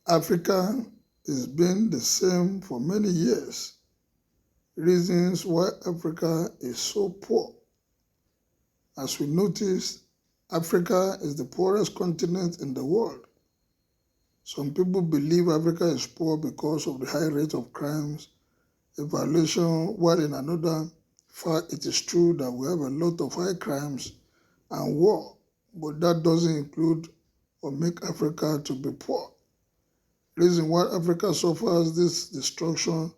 Africa has been the same for many years. Reasons why Africa is so poor. As we noticed, Africa is the poorest continent in the world. Some people believe Africa is poor because of the high rate of crimes, evaluation, while in another fact it is true that we have a lot of high crimes and war, but that doesn't include or make Africa to be poor. Reason why Africa suffers this destruction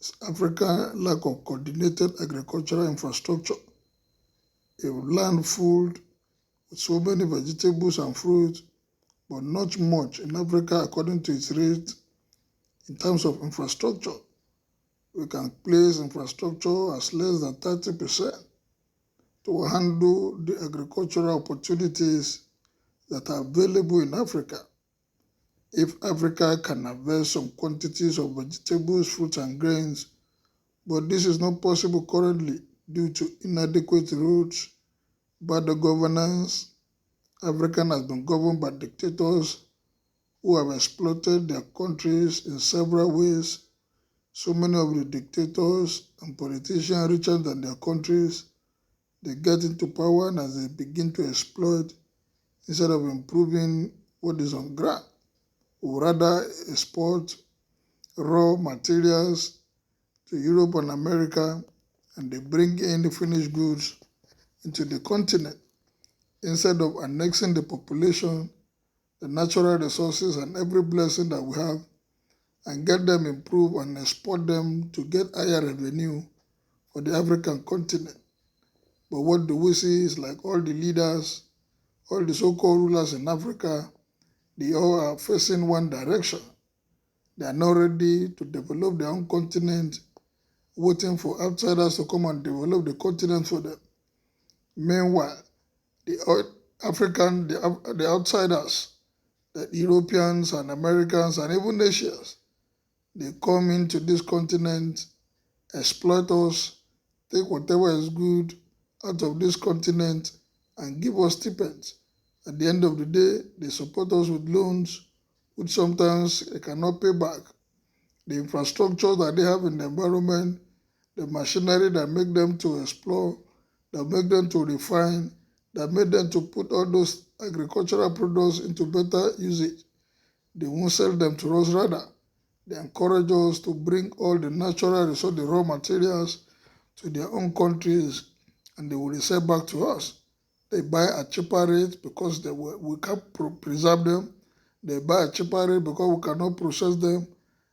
is Africa's lack of coordinated agricultural infrastructure. A land full with so many vegetables and fruits, but not much in Africa according to its rate in terms of infrastructure. We can place infrastructure as less than 30% to handle the agricultural opportunities that are available in Africa. If Africa can harvest some quantities of vegetables, fruits, and grains, but this is not possible currently due to inadequate roads, bad governance. Africa has been governed by dictators who have exploited their countries in several ways. So many of the dictators and politicians richer than their countries, they get into power and as they begin to exploit instead of improving what is on ground. We rather export raw materials to Europe and America, and they bring in the finished goods into the continent instead of annexing the population, the natural resources, and every blessing that we have, and get them improved and export them to get higher revenue for the African continent. But what do we see is like all the leaders, all the so-called rulers in Africa, they all are facing one direction. They are not ready to develop their own continent, waiting for outsiders to come and develop the continent for them. Meanwhile, the outsiders, the Europeans and Americans and even Asians, they come into this continent, exploit us, take whatever is good out of this continent and give us stipends. At the end of the day, they support us with loans, which sometimes they cannot pay back. The infrastructure that they have in the environment, the machinery that make them to explore, that make them to refine, that make them to put all those agricultural products into better usage. They won't sell them to us, rather. They encourage us to bring all the natural resources, the raw materials, to their own countries, and they will resell back to us. They buy at cheaper rates because we can't preserve them. They buy at cheaper rate because we cannot process them.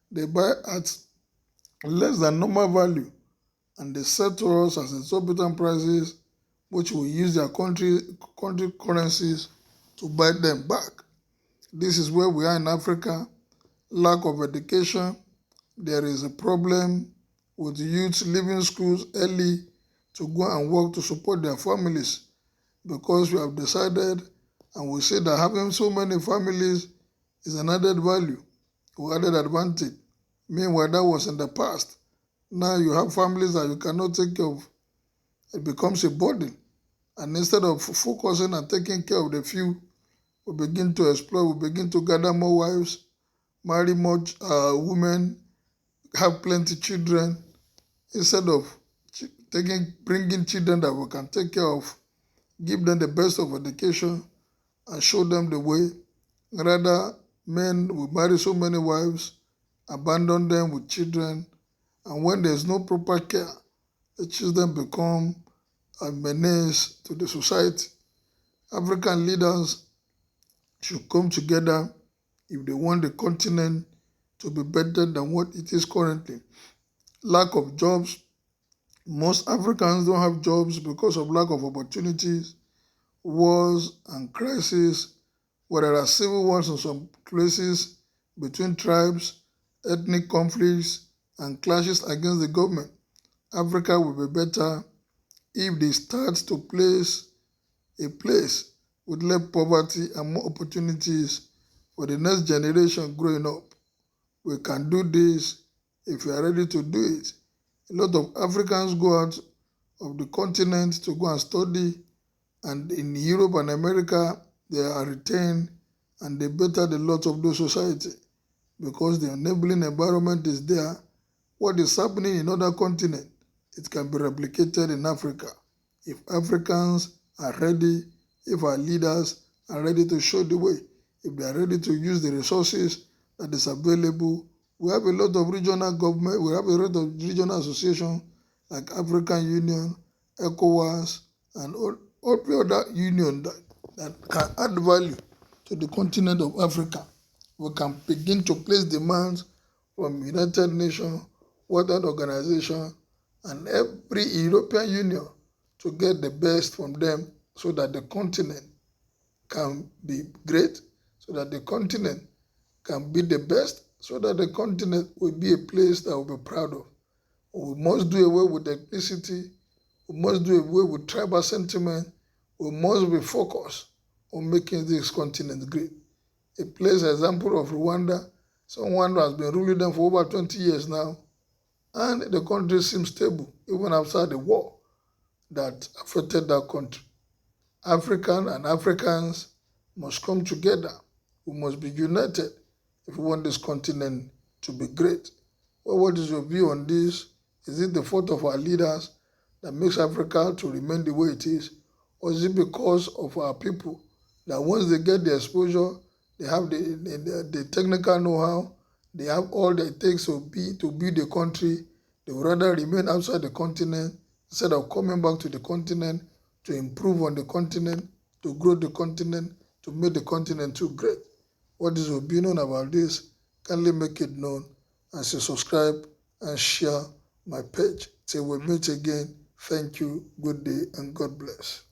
They buy at less than normal value, and they sell to us as exorbitant prices, which will use their country currencies to buy them back. This is where we are in Africa. Lack of education. There is a problem with youths leaving schools early to go and work to support their families, because we have decided and we say that having so many families is an added value or added advantage. Meanwhile, that was in the past. Now you have families that you cannot take care of. It becomes a burden. And instead of focusing and taking care of the few, we begin to exploit, we begin to gather more wives, marry more women, have plenty children, instead of bringing children that we can take care of, give them the best of education, and show them the way. Rather, men will marry so many wives, abandon them with children, and when there's no proper care, the children become a menace to the society. African leaders should come together if they want the continent to be better than what it is currently. Lack of jobs. Most Africans don't have jobs because of lack of opportunities, wars and crises, where there are civil wars in some places between tribes, ethnic conflicts, and clashes against the government. Africa will be better if they start to place a place with less poverty and more opportunities for the next generation growing up. We can do this if we are ready to do it. A lot of Africans go out of the continent to go and study, and in Europe and America, they are retained and they better the lot of those society. because the enabling environment is there. What is happening in other continents, it can be replicated in Africa. If Africans are ready, if our leaders are ready to show the way, if they are ready to use the resources that is available, we have a lot of regional government, we have a lot of regional associations like African Union, ECOWAS, and all the other unions that can add value to the continent of Africa. We can begin to place demands from United Nations, World Organization, and every European Union to get the best from them so that the continent can be great, so that the continent can be the best, so that the continent will be a place that we'll be proud of. We must do away with ethnicity. We must do away with tribal sentiment. We must be focused on making this continent great. A place example of Rwanda, someone who has been ruling them for over 20 years now, and the country seems stable even after the war that affected that country. African and Africans must come together. We must be united if we want this continent to be great. Well, what is your view on this? Is it the fault of our leaders that makes Africa to remain the way it is? Or is it because of our people that once they get the exposure, they have the technical know-how, they have all that it takes to build the country, they would rather remain outside the continent instead of coming back to the continent to improve on the continent, to grow the continent, to make the continent too great? What is your opinion about this? Kindly make it known as you subscribe and share my page. Till we meet again, thank you, good day, and God bless.